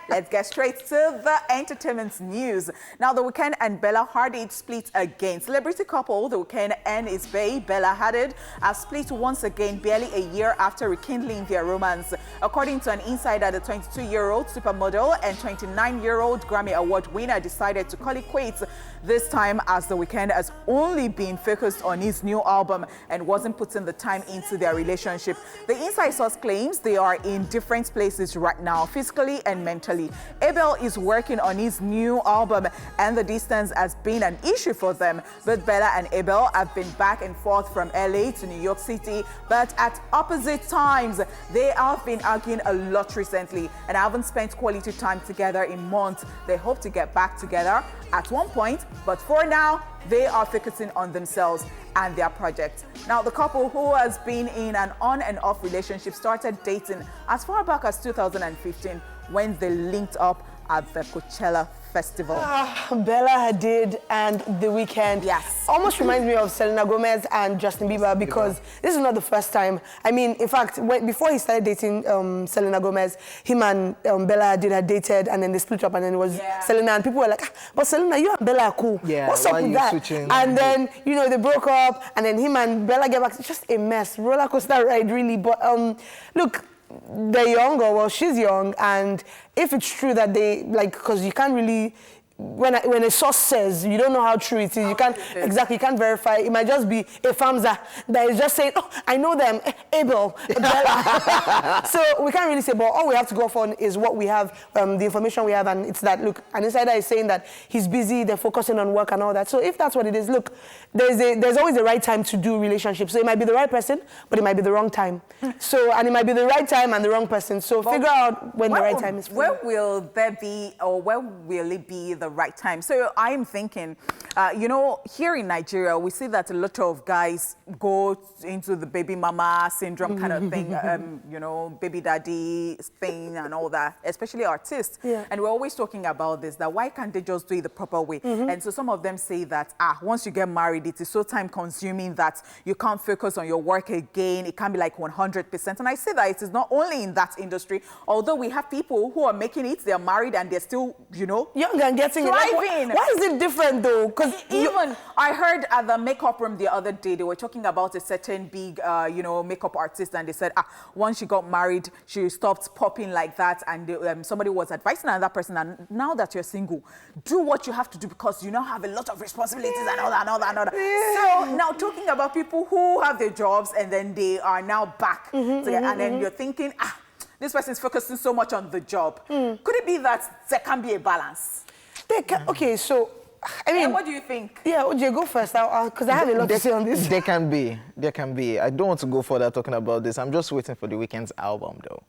Let's get straight to the entertainment news. Now, The Weeknd and Bella Hadid split again. Celebrity couple The Weeknd and his bae, Bella Hadid, have split once again barely a year after rekindling their romance. According to an insider, the 22-year-old supermodel and 29-year-old Grammy Award winner decided to call it quits this time, as The Weeknd has only been focused on his new album and wasn't putting the time into their relationship. The inside source claims they are in different places right now, physically and mentally. Abel is working on his new album and the distance has been an issue for them. Both Bella and Abel have been back and forth from LA to New York City, but at opposite times. They have been arguing a lot recently and haven't spent quality time together in months. They hope to get back together at one point, but for now, they are focusing on themselves and their project. Now, the couple, who has been in an on and off relationship, started dating as far back as 2015 when they linked up at the Coachella Festival. Bella Hadid and The Weeknd. Yes. Almost reminds me of Selena Gomez and Justin Bieber, because this is not the first time. I mean, in fact, before he started dating Selena Gomez, him and Bella Hadid had dated, and then they split up, and then it was Selena, and people were like, but Selena, you and Bella are cool. Yeah, what's up with that? Switching? And then, you know, they broke up, and then him and Bella get back. It's just a mess. Roller coaster ride, really. But look, they're young, or well, she's young, and if it's true that they, like, because you can't really, when a source says, you don't know how true it is, you can't, exactly, you can't verify. It might just be a famza that is just saying, oh, I know them, Abel, Bella. So we can't really say, but all we have to go for is what we have, the information we have, and it's that, look, an insider is saying that he's busy, they're focusing on work and all that. So if that's what it is, look, there's always the right time to do relationships. So it might be the right person, but it might be the wrong time. So, and it might be the right time and the wrong person. So figure out when the right time is for you. Where will there be, or where will it be the right time? So I'm thinking, you know, here in Nigeria, we see that a lot of guys go into the baby mama syndrome kind of thing, you know, baby daddy thing and all that, especially artists. Yeah. And we're always talking about this, that why can't they just do it the proper way? And so some of them say that, once you get married, it is so time consuming that you can't focus on your work again. It can be like 100%. And I say that it is not only in that industry, although we have people who are making it, they're married and they're still, you know, young and getting thriving. Why is it different though? Because even I heard at the makeup room the other day, they were talking about a certain big, you know, makeup artist, and they said, once she got married, she stopped popping like that, and somebody was advising another person, and now that you're single, do what you have to do because you now have a lot of responsibilities and all that, and all that, and all that. So now talking about people who have their jobs and then they are now back together, and then you're thinking, this person is focusing so much on the job. Could it be that there can be a balance? Okay, so, I mean... And what do you think? Yeah, OJ, go first, because I have a lot to say on this. There can be. I don't want to go further talking about this. I'm just waiting for The Weeknd's album, though.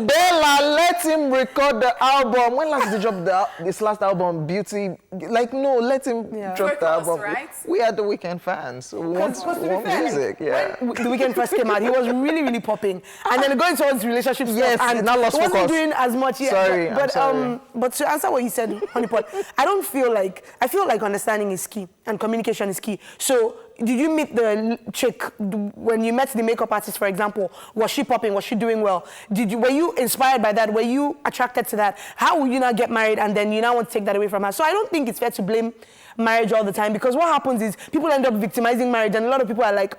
Bella, let him record the album. When last did he drop this last album, Beauty? Like, no, let him drop the album. Right? We are The Weeknd fans, so we want music. Yeah. When The Weeknd first came out, he was really, really popping. And then going towards relationships, and now lost he wasn't focus. doing as much yet. Sorry, I'm sorry. But to answer what you said, Honeypot, I feel like understanding is key and communication is key. So, did you meet the chick when you met the makeup artist, for example? Was she popping? Was she doing well? Were you inspired by that? Were you attracted to that? How will you not get married and then you now want to take that away from her? So I don't think it's fair to blame marriage all the time, because what happens is people end up victimizing marriage, and a lot of people are like,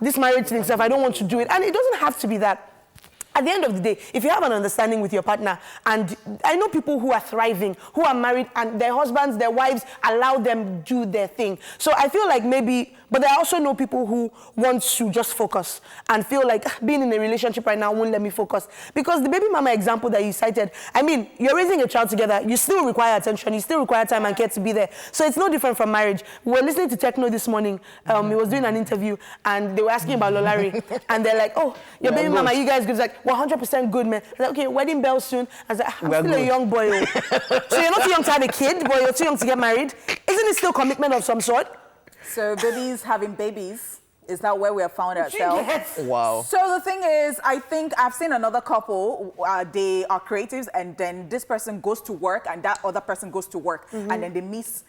this marriage thing stuff, I don't want to do it. And it doesn't have to be that. At the end of the day, if you have an understanding with your partner, and I know people who are thriving, who are married, and their husbands, their wives allow them do their thing. So I feel like maybe, but I also know people who want to just focus and feel like being in a relationship right now won't let me focus. Because the baby mama example that you cited, I mean, you're raising a child together, you still require attention, you still require time and care to be there. So it's no different from marriage. We were listening to Techno this morning. He was doing an interview, and they were asking about Lolari, and they're like, oh, your baby mama, you guys good? Like, 100% good, man. I said, okay, wedding bell soon. I was like, I'm still a young boy. So you're not too young to have a kid, but you're too young to get married. Isn't it still commitment of some sort? So babies having babies, is that where we have found ourselves? Yes. Wow. So the thing is, I think I've seen another couple, they are creatives, and then this person goes to work and that other person goes to work, and then they miss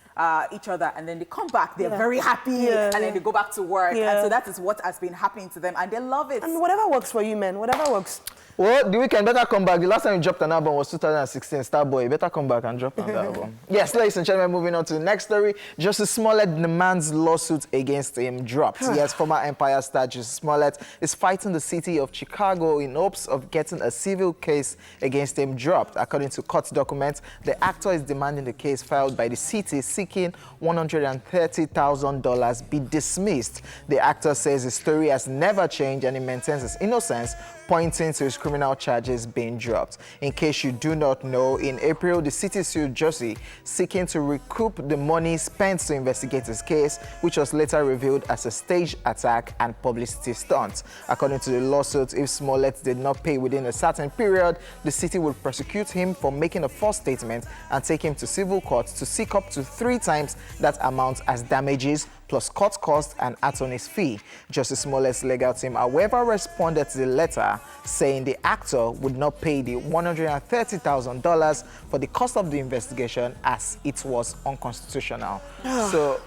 each other, and then they come back, they're very happy, Yeah, and then they go back to work. Yeah. And so that is what has been happening to them, and they love it. And whatever works for you, man. Whatever works. Well, The Weeknd better come back. The last time you dropped an album was 2016, Starboy. Better come back and drop another album. Yes, ladies and gentlemen, moving on to the next story. Justice Smollett demands lawsuit against him dropped. Yes, former Empire star Justice Smollett is fighting the city of Chicago in hopes of getting a civil case against him dropped. According to court documents, the actor is demanding the case filed by the city seeking $130,000 be dismissed. The actor says his story has never changed and he maintains his innocence, pointing to his criminal charges being dropped. In case you do not know, in April, the city sued Jussie, seeking to recoup the money spent to investigate his case, which was later revealed as a staged attack and publicity stunt. According to the lawsuit, if Smollett did not pay within a certain period, the city would prosecute him for making a false statement and take him to civil court to seek up to 3 times that amount as damages, plus court costs and attorney's fee. Justice Smollett's legal team, however, responded to the letter, saying the actor would not pay the $130,000 for the cost of the investigation as it was unconstitutional. So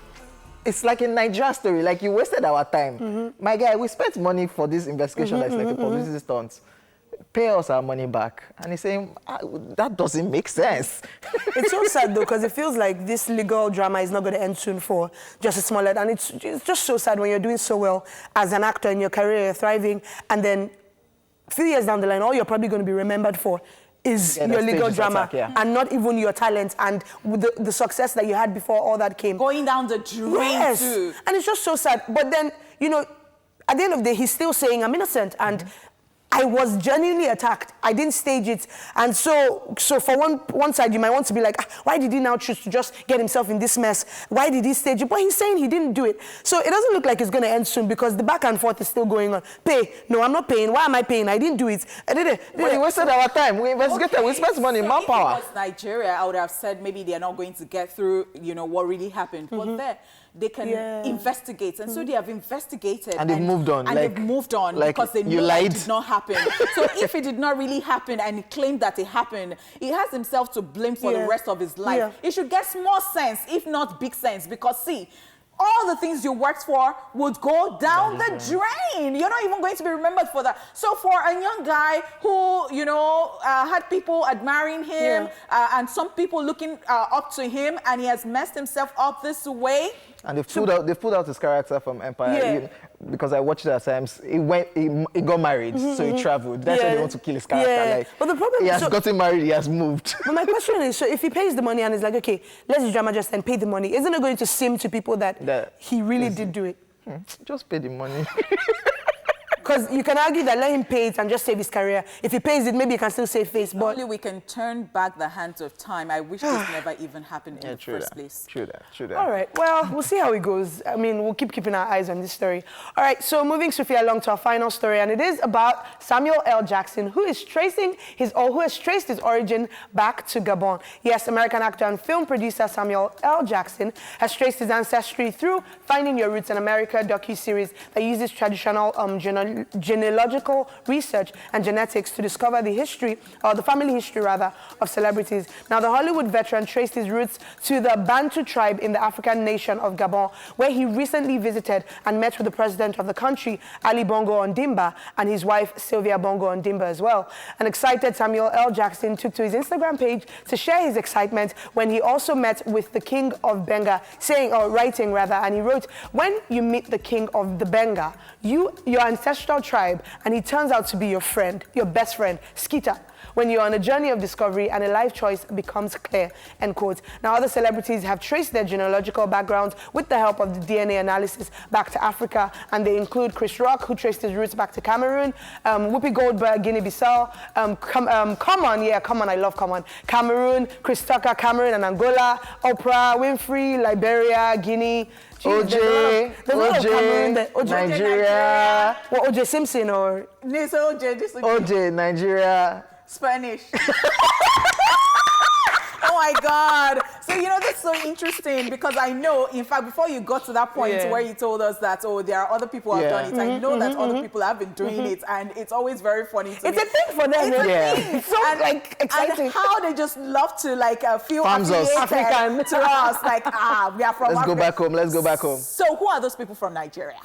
it's like a Nigeria story, like you wasted our time. My guy, we spent money for this investigation that's like a publicity stunt. Pay us our money back. And he's saying, that doesn't make sense. It's so sad, though, because it feels like this legal drama is not going to end soon for Justice Smollett. And it's just so sad when you're doing so well as an actor in your career, you're thriving, and then a few years down the line, all you're probably going to be remembered for is your legal drama attack, and not even your talent and the success that you had before all that came. Going down the drain, too. And it's just so sad. But then, you know, at the end of the day, he's still saying, I'm innocent. And I was genuinely attacked. I didn't stage it. And so for one side, you might want to be like, why did he now choose to just get himself in this mess? Why did he stage it? But he's saying he didn't do it. So it doesn't look like it's going to end soon because the back and forth is still going on. Pay. No, I'm not paying. Why am I paying? I didn't do it. But you wasted our time. We investigated. We spent money, manpower. If it was Nigeria, I would have said maybe they're not going to get through, you know, what really happened. But there, they can investigate. And so they have investigated. And they've moved on. And they've moved on because they knew it did not happen. So if it did not really happen and he claimed that it happened, he has himself to blame for the rest of his life. It should get small sense, if not big sense. Because see, all the things you worked for would go down the drain. You're not even going to be remembered for that. So for a young guy who, you know, had people admiring him and some people looking up to him, and he has messed himself up this way. And they've pulled out his character from Empire. Because I watched it at times. He got married, so he traveled. That's why they want to kill his character. Like, but the problem he has gotten married, he has moved. But my question is, so if he pays the money and is like, okay, let's do drama just and pay the money, isn't it going to seem to people that he really did do it? Just pay the money. Because you can argue that let him pay it and just save his career. If he pays it, maybe he can still save face. But only we can turn back the hands of time. I wish this never even happened in the first place. True that. All right. Well, we'll see how it goes. I mean, we'll keeping our eyes on this story. All right. So moving swiftly along to our final story, and it is about Samuel L. Jackson, who has traced his origin back to Gabon. Yes, American actor and film producer Samuel L. Jackson has traced his ancestry through Finding Your Roots in America docuseries that uses traditional genealogical research and genetics to discover the history, or the family history rather, of celebrities. Now, the Hollywood veteran traced his roots to the Bantu tribe in the African nation of Gabon, where he recently visited and met with the president of the country, Ali Bongo Ondimba, and his wife, Sylvia Bongo Ondimba as well. An excited Samuel L. Jackson took to his Instagram page to share his excitement when he also met with the king of Benga, writing, and he wrote, when you meet the king of the Benga, your ancestral tribe, and he turns out to be your friend, your best friend, Skita, when you're on a journey of discovery and a life choice becomes clear, end quote. Now, other celebrities have traced their genealogical backgrounds with the help of the DNA analysis back to Africa, and they include Chris Rock, who traced his roots back to Cameroon, Whoopi Goldberg, Guinea-Bissau, I love Common, Cameroon, Chris Tucker, Cameroon and Angola, Oprah Winfrey, Liberia, Guinea, OJ, Nigeria. What, OJ Simpson or? OJ, Nigeria. Spanish. Oh my God. So, you know, that's so interesting because I know, in fact, before you got to that point where you told us that, oh, there are other people who have done it, I know that other people have been doing it, and it's always very funny to me. It's a thing for them. It's a yeah. thing. It's so, like, exciting. And how they just love to, like, feel Farms us. affiliated African. to us. Like, we are from Let's go Africa. back home. Let's go back home. So, who are those people from Nigeria?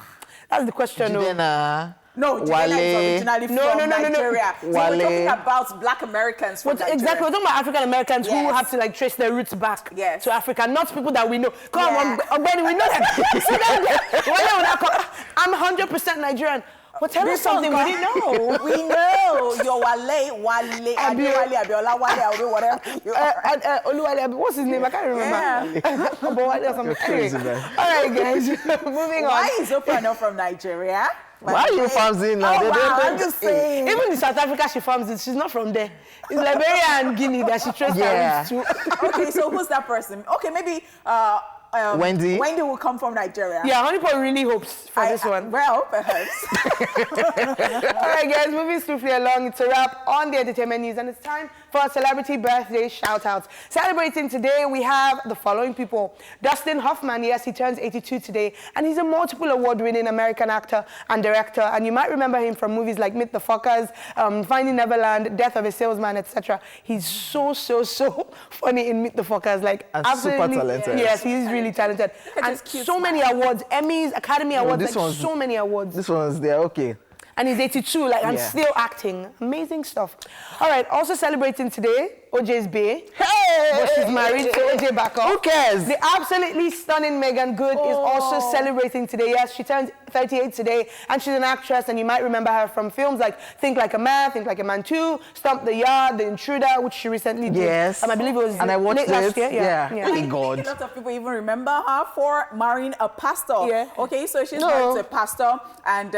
That's the question. Jidena, No, Jidena is originally from Nigeria. So Wale. we're talking about Black Americans from Nigeria. Exactly. We're talking about African Americans who have to like trace their roots back to Africa, not people that we know. Come on, Benny, we know that. I'm 100% Nigerian. Well, tell us something we didn't know. We know. You're Wale, Abiola, Wale, whatever. Oluwale, what's his name? I can't remember. Crazy, man. All right, guys. Moving on. Why is Oprah not from Nigeria? Why are you farming now? I'm just saying. Even in South Africa, she farms it. She's not from there. It's Liberia and Guinea that she traced her roots to. Okay, so who's that person? Okay, maybe Wendy. Wendy will come from Nigeria. Yeah, Honeypot really hopes for this one. Well, perhaps. All right, guys, moving swiftly along. It's a wrap on the entertainment news, and it's time for our celebrity birthday shout-outs. Celebrating today, we have the following people. Dustin Hoffman, yes, he turns 82 today, and he's a multiple award-winning American actor and director, and you might remember him from movies like Meet the Fockers, Finding Neverland, Death of a Salesman, etc. He's so funny in Meet the Fockers, like and absolutely. super talented. Yes, he's really talented. And so many awards, Emmys, Academy Awards, like so many awards. This one's there, okay. And he's 82, like, and still acting. Amazing stuff. All right, also celebrating today, OJ's bae. Hey! But she's married to OJ Backup. Who cares? The absolutely stunning Megan Good is also celebrating today. Yes, she turns 38 today, and she's an actress, and you might remember her from films like Think Like a Man, Think Like a Man 2, Stomp the Yard, The Intruder, which she recently did. Yes. I believe it was and I watched late last year. Yeah. I think a lot of people even remember her for marrying a pastor. Yeah. Okay, so she's married to a pastor, and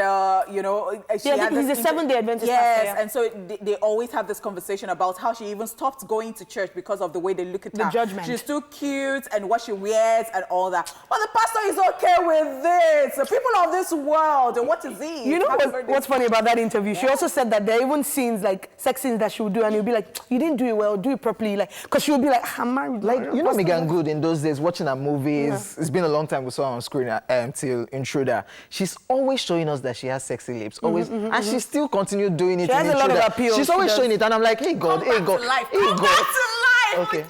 you know, she had he's a Seventh-day Adventist pastor. Yes, and so they always have this conversation about how she even stopped going to church because of the way they look at her. The judgment. She's too cute and what she wears and all that. But the pastor is okay with this. The people of this world, what is he? You know what's funny about that interview? She also said that there are even scenes, like sex scenes that she would do, and you'll be like, you didn't do it well, do it properly. Like, because she would be like, I'm married. Like, you know Megan Good in those days, watching her movies, it's been a long time we saw her on screen till Intruder. She's always showing us that she has sexy lips, always, and she still continued doing it. She has a lot of appeal. She's always showing it, and I'm like, hey God, hey God, hey God. Okay.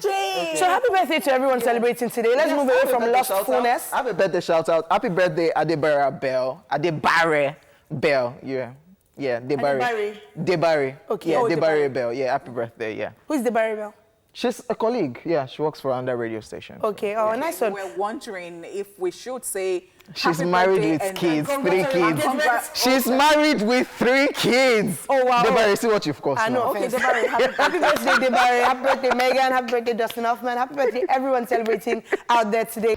So happy birthday to everyone celebrating today. Let's move away from lustfulness. Happy birthday shout out. Happy birthday Adebara Bell. Adebare Bell. Yeah, Debare. Debare. Okay. Yeah, Debare Bell. Yeah, happy birthday. Yeah. Who is Debare Bell? She's a colleague. Yeah, she works for another radio station. Okay. Oh, nice one. We're wondering if we should say she's married with kids, 3 kids. She's married with 3 kids. Oh, wow. Debare, see what you've caused. I know. Okay, Debare. Happy birthday, Debare. Happy birthday, Megan. Happy birthday, Dustin Hoffman. Happy birthday, everyone celebrating out there today.